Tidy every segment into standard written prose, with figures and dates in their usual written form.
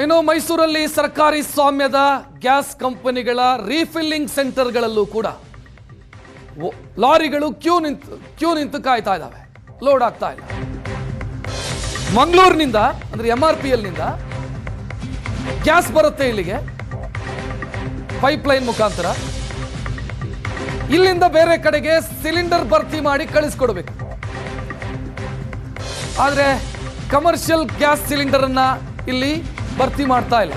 ಇನ್ನು ಮೈಸೂರಲ್ಲಿ ಸರ್ಕಾರಿ ಸ್ವಾಮ್ಯದ ಗ್ಯಾಸ್ ಕಂಪನಿಗಳ ರೀಫಿಲ್ಲಿಂಗ್ ಸೆಂಟರ್ಗಳಲ್ಲೂ ಕೂಡ ಲಾರಿಗಳು ಕ್ಯೂ ನಿಂತು ಕಾಯ್ತಾ ಇದ್ದಾವೆ, ಲೋಡ್ ಆಗ್ತಾ ಇಲ್ಲ. ಮಂಗಳೂರಿನಿಂದ ಅಂದ್ರೆ MRPL ನಿಂದ ಗ್ಯಾಸ್ ಬರುತ್ತೆ ಇಲ್ಲಿಗೆ ಪೈಪ್ಲೈನ್ ಮುಖಾಂತರ. ಇಲ್ಲಿಂದ ಬೇರೆ ಕಡೆಗೆ ಸಿಲಿಂಡರ್ ಭರ್ತಿ ಮಾಡಿ ಕಳಿಸ್ಕೊಡ್ಬೇಕು. ಆದ್ರೆ ಕಮರ್ಷಿಯಲ್ ಗ್ಯಾಸ್ ಸಿಲಿಂಡರ್ ಅನ್ನ ಇಲ್ಲಿ ಭರ್ತಿ ಮಾಡ್ತಾ ಇಲ್ಲ.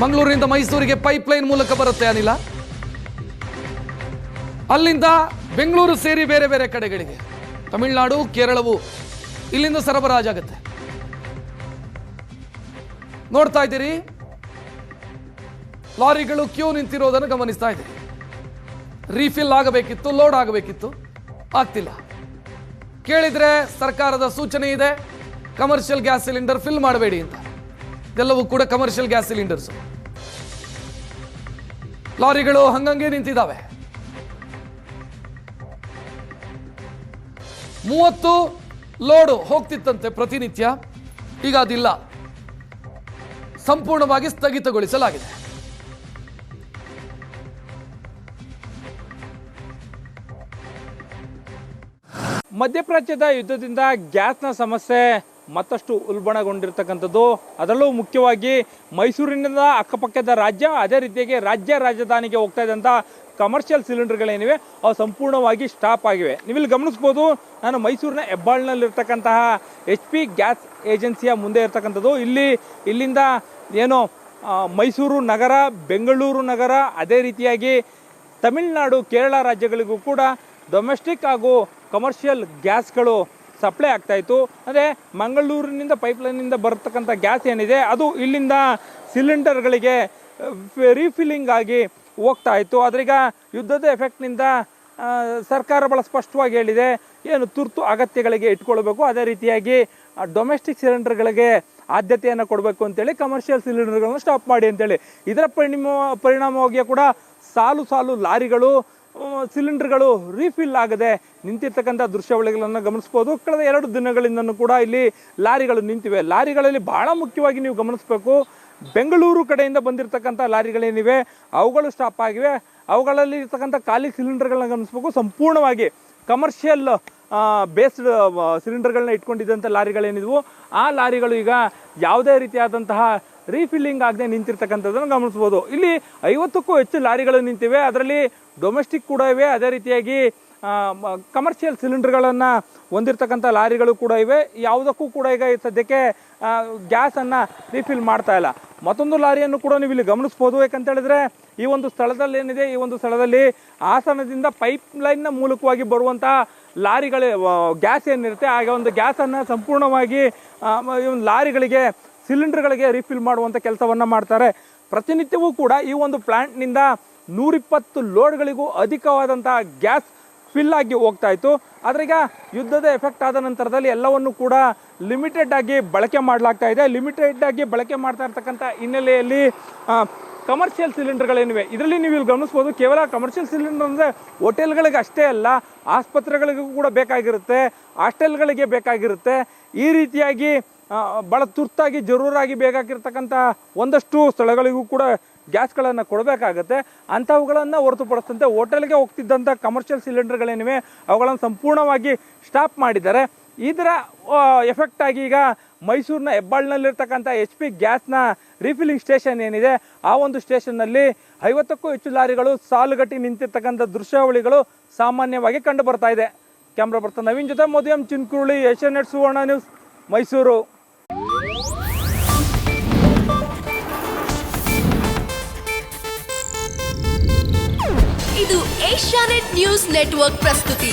ಮಂಗಳೂರಿನಿಂದ ಮೈಸೂರಿಗೆ ಪೈಪ್ಲೈನ್ ಮೂಲಕ ಬರುತ್ತೆ ಅನಿಲ, ಅಲ್ಲಿಂದ ಬೆಂಗಳೂರು ಸೇರಿ ಬೇರೆ ಬೇರೆ ಕಡೆಗಳಿಗೆ ತಮಿಳುನಾಡು, ಕೇರಳವು ಇಲ್ಲಿಂದ ಸರಬರಾಜಾಗುತ್ತೆ. ನೋಡ್ತಾ ಇದ್ದೀರಿ, ಲಾರಿಗಳು ಕ್ಯೂ ನಿಂತಿರೋದನ್ನು ಗಮನಿಸ್ತಾ ಇದ್ದೀರಿ. ರೀಫಿಲ್ ಆಗಬೇಕಿತ್ತು, ಲೋಡ್ ಆಗಬೇಕಿತ್ತು, ಆಗ್ತಿಲ್ಲ. ಕೇಳಿದ್ರೆ ಸರ್ಕಾರದ ಸೂಚನೆ ಇದೆ, ಕಮರ್ಷಿಯಲ್ ಗ್ಯಾಸ್ ಸಿಲಿಂಡರ್ ಫಿಲ್ ಮಾಡಬೇಡಿ ಅಂತ. ಇದೆಲ್ಲವೂ ಕೂಡ ಕಮರ್ಷಿಯಲ್ ಗ್ಯಾಸ್ ಸಿಲಿಂಡರ್ಸ್. ಲಾರಿಗಳು ಹಂಗಂಗೆ ನಿಂತಿದ್ದಾವೆ. 30 ಲೋಡ್ ಹೋಗ್ತಿತ್ತಂತೆ ಪ್ರತಿನಿತ್ಯ, ಈಗ ಅದಿಲ್ಲ, ಸಂಪೂರ್ಣವಾಗಿ ಸ್ಥಗಿತಗೊಳಿಸಲಾಗಿದೆ. ಮಧ್ಯಪ್ರಾಚ್ಯದ ಯುದ್ಧದಿಂದ ಗ್ಯಾಸ್ನ ಸಮಸ್ಯೆ ಮತ್ತಷ್ಟು ಉಲ್ಬಣಗೊಂಡಿರ್ತಕ್ಕಂಥದ್ದು. ಅದರಲ್ಲೂ ಮುಖ್ಯವಾಗಿ ಮೈಸೂರಿನಿಂದ ಅಕ್ಕಪಕ್ಕದ ರಾಜ್ಯ, ಅದೇ ರೀತಿಯಾಗಿ ರಾಜ್ಯ ರಾಜಧಾನಿಗೆ ಹೋಗ್ತಾ ಇದ್ದಂಥ ಕಮರ್ಷಿಯಲ್ ಸಿಲಿಂಡರ್ಗಳೇನಿವೆ ಅವು ಸಂಪೂರ್ಣವಾಗಿ ಸ್ಟಾಪ್ ಆಗಿವೆ. ನೀವಿಲ್ಲಿ ಗಮನಿಸ್ಬೋದು, ನಾನು ಮೈಸೂರಿನ ಹೆಬ್ಬಾಳ್ನಲ್ಲಿರ್ತಕ್ಕಂತಹ HP ಗ್ಯಾಸ್ ಏಜೆನ್ಸಿಯ ಮುಂದೆ ಇರ್ತಕ್ಕಂಥದ್ದು. ಇಲ್ಲಿಂದ ಏನು ಮೈಸೂರು ನಗರ, ಬೆಂಗಳೂರು ನಗರ, ಅದೇ ರೀತಿಯಾಗಿ ತಮಿಳುನಾಡು, ಕೇರಳ ರಾಜ್ಯಗಳಿಗೂ ಕೂಡ ಡೊಮೆಸ್ಟಿಕ್ ಹಾಗೂ ಕಮರ್ಷಿಯಲ್ ಗ್ಯಾಸ್ಗಳು ಸಪ್ಲೈ ಆಗ್ತಾಯಿತ್ತು. ಅಂದರೆ ಮಂಗಳೂರಿನಿಂದ ಪೈಪ್ಲೈನಿಂದ ಬರ್ತಕ್ಕಂಥ ಗ್ಯಾಸ್ ಏನಿದೆ ಅದು ಇಲ್ಲಿಂದ ಸಿಲಿಂಡರ್ಗಳಿಗೆ ರೀಫಿಲ್ಲಿಂಗ್ ಆಗಿ ಹೋಗ್ತಾ ಇತ್ತು. ಆದ್ರೀಗ ಯುದ್ಧದ ಎಫೆಕ್ಟ್ನಿಂದ ಸರ್ಕಾರ ಭಾಳ ಸ್ಪಷ್ಟವಾಗಿ ಹೇಳಿದೆ, ಏನು ತುರ್ತು ಅಗತ್ಯಗಳಿಗೆ ಇಟ್ಕೊಳ್ಬೇಕು, ಅದೇ ರೀತಿಯಾಗಿ ಡೊಮೆಸ್ಟಿಕ್ ಸಿಲಿಂಡರ್ಗಳಿಗೆ ಆದ್ಯತೆಯನ್ನು ಕೊಡಬೇಕು ಅಂತೇಳಿ ಕಮರ್ಷಿಯಲ್ ಸಿಲಿಂಡರ್ಗಳನ್ನು ಸ್ಟಾಪ್ ಮಾಡಿ ಅಂತೇಳಿ. ಇದರ ಪರಿಣಾಮವಾಗಿ ಕೂಡ ಸಾಲು ಲಾರಿಗಳು, ಸಿಲಿಂಡರ್ಗಳು ರೀಫಿಲ್ ಆಗದೆ ನಿಂತಿರ್ತಕ್ಕಂಥ ದೃಶ್ಯಾವಳಿಗಳನ್ನು ಗಮನಿಸ್ಬೋದು. ಕಳೆದ 2 ದಿನಗಳಿಂದನೂ ಕೂಡ ಇಲ್ಲಿ ಲಾರಿಗಳು ನಿಂತಿವೆ. ಲಾರಿಗಳಲ್ಲಿ ಬಹಳ ಮುಖ್ಯವಾಗಿ ನೀವು ಗಮನಿಸಬೇಕು, ಬೆಂಗಳೂರು ಕಡೆಯಿಂದ ಬಂದಿರತಕ್ಕಂಥ ಲಾರಿಗಳೇನಿವೆ ಅವುಗಳು ಸ್ಟಾಪ್ ಆಗಿವೆ. ಅವುಗಳಲ್ಲಿ ಇರ್ತಕ್ಕಂಥ ಖಾಲಿ ಸಿಲಿಂಡರ್ಗಳನ್ನ ಗಮನಿಸಬೇಕು. ಸಂಪೂರ್ಣವಾಗಿ ಕಮರ್ಷಿಯಲ್ ಬೇಸ್ಡ್ ಸಿಲಿಂಡರ್ಗಳನ್ನ ಇಟ್ಕೊಂಡಿದ್ದಂಥ ಲಾರಿಗಳೇನಿದ್ವು ಆ ಲಾರಿಗಳು ಈಗ ಯಾವುದೇ ರೀತಿಯಾದಂತಹ ರೀಫಿಲ್ಲಿಂಗ್ ಆಗದೆ ನಿಂತಿರ್ತಕ್ಕಂಥದ್ದನ್ನು ಗಮನಿಸ್ಬೋದು. ಇಲ್ಲಿ 50ಕ್ಕೂ ಹೆಚ್ಚು ಲಾರಿಗಳು ನಿಂತಿವೆ. ಅದರಲ್ಲಿ ಡೊಮೆಸ್ಟಿಕ್ ಕೂಡ ಇವೆ, ಅದೇ ರೀತಿಯಾಗಿ ಕಮರ್ಷಿಯಲ್ ಸಿಲಿಂಡರ್ಗಳನ್ನು ಹೊಂದಿರತಕ್ಕಂಥ ಲಾರಿಗಳು ಕೂಡ ಇವೆ. ಯಾವುದಕ್ಕೂ ಕೂಡ ಈಗ ಸದ್ಯಕ್ಕೆ ಗ್ಯಾಸನ್ನು ರೀಫಿಲ್ ಮಾಡ್ತಾ ಇಲ್ಲ. ಮತ್ತೊಂದು ಲಾರಿಯನ್ನು ಕೂಡ ನೀವು ಇಲ್ಲಿ ಗಮನಿಸ್ಬೋದು. ಯಾಕಂತ ಹೇಳಿದ್ರೆ ಈ ಒಂದು ಸ್ಥಳದಲ್ಲಿ ಏನಿದೆ, ಈ ಒಂದು ಸ್ಥಳದಲ್ಲಿ ಹಾಸನದಿಂದ ಪೈಪ್ಲೈನ್ನ ಮೂಲಕವಾಗಿ ಬರುವಂತಹ ಲಾರಿಗಳ ಗ್ಯಾಸ್ ಏನಿರುತ್ತೆ ಆಗ ಒಂದು ಗ್ಯಾಸನ್ನು ಸಂಪೂರ್ಣವಾಗಿ ಲಾರಿಗಳಿಗೆ, ಸಿಲಿಂಡರ್ಗಳಿಗೆ ರೀಫಿಲ್ ಮಾಡುವಂಥ ಕೆಲಸವನ್ನು ಮಾಡ್ತಾರೆ. ಪ್ರತಿನಿತ್ಯವೂ ಕೂಡ ಈ ಒಂದು ಪ್ಲಾಂಟ್ನಿಂದ 120 ಲೋಡ್ಗಳಿಗೂ ಅಧಿಕವಾದಂತಹ ಗ್ಯಾಸ್ ಫಿಲ್ ಆಗಿ ಹೋಗ್ತಾ ಇತ್ತು. ಆದರೆ ಈಗ ಯುದ್ಧದ ಎಫೆಕ್ಟ್ ಆದ ನಂತರದಲ್ಲಿ ಎಲ್ಲವನ್ನು ಕೂಡ ಲಿಮಿಟೆಡ್ ಆಗಿ ಬಳಕೆ ಮಾಡಲಾಗ್ತಾ ಇದೆ. ಲಿಮಿಟೆಡ್ ಆಗಿ ಬಳಕೆ ಮಾಡ್ತಾ ಇರ್ತಕ್ಕಂಥ ಹಿನ್ನೆಲೆಯಲ್ಲಿ ಕಮರ್ಷಿಯಲ್ ಸಿಲಿಂಡರ್ಗಳೇನಿವೆ ಇದರಲ್ಲಿ ನೀವು ಇಲ್ಲಿ ಗಮನಿಸ್ಬೋದು, ಕೇವಲ ಕಮರ್ಷಿಯಲ್ ಸಿಲಿಂಡರ್ ಅಂದರೆ ಹೋಟೆಲ್ಗಳಿಗೆ ಅಷ್ಟೇ ಅಲ್ಲ, ಆಸ್ಪತ್ರೆಗಳಿಗೂ ಕೂಡ ಬೇಕಾಗಿರುತ್ತೆ, ಹಾಸ್ಟೆಲ್ಗಳಿಗೆ ಬೇಕಾಗಿರುತ್ತೆ. ಈ ರೀತಿಯಾಗಿ ಭಾಳ ತುರ್ತಾಗಿ ಜರೂರಾಗಿ ಬೇಕಾಗಿರ್ತಕ್ಕಂಥ ಒಂದಷ್ಟು ಸ್ಥಳಗಳಿಗೂ ಕೂಡ ಗ್ಯಾಸ್ಗಳನ್ನು ಕೊಡಬೇಕಾಗತ್ತೆ. ಅಂಥವುಗಳನ್ನು ಹೊರತುಪಡಿಸಿದಂತೆ ಹೋಟೆಲ್ಗೆ ಹೋಗ್ತಿದ್ದಂಥ ಕಮರ್ಷಿಯಲ್ ಸಿಲಿಂಡರ್ಗಳೇನಿವೆ ಅವುಗಳನ್ನು ಸಂಪೂರ್ಣವಾಗಿ ಸ್ಟಾಪ್ ಮಾಡಿದ್ದಾರೆ. ಇದರ ಎಫೆಕ್ಟ್ ಆಗಿ ಈಗ ಮೈಸೂರಿನ ಹೆಬ್ಬಾಳ್ನಲ್ಲಿರ್ತಕ್ಕಂಥ HP ಗ್ಯಾಸ್ನ ರೀಫಿಲ್ಲಿಂಗ್ ಸ್ಟೇಷನ್ ಏನಿದೆ ಆ ಒಂದು ಸ್ಟೇಷನ್ನಲ್ಲಿ 50ಕ್ಕೂ ಹೆಚ್ಚು ಲಾರಿಗಳು ಸಾಲುಗಟ್ಟಿ ನಿಂತಿರ್ತಕ್ಕಂಥ ದೃಶ್ಯಾವಳಿಗಳು ಸಾಮಾನ್ಯವಾಗಿ ಕಂಡು ಬರ್ತಾ ಇದೆ. ಕ್ಯಾಮ್ರಾ ಪರ್ಸನ್ ನವೀನ್ ಜೊತೆ ಮೋದಿಯಂ ಚಿನ್ಕುರುಳಿ, ಏಷ್ಯಾನೆಟ್ ಸುವರ್ಣ ನ್ಯೂಸ್, ಮೈಸೂರು. ಇದು ಏಷ್ಯಾನೆಟ್ ನ್ಯೂಸ್ ನೆಟ್ವರ್ಕ್ ಪ್ರಸ್ತುತಿ.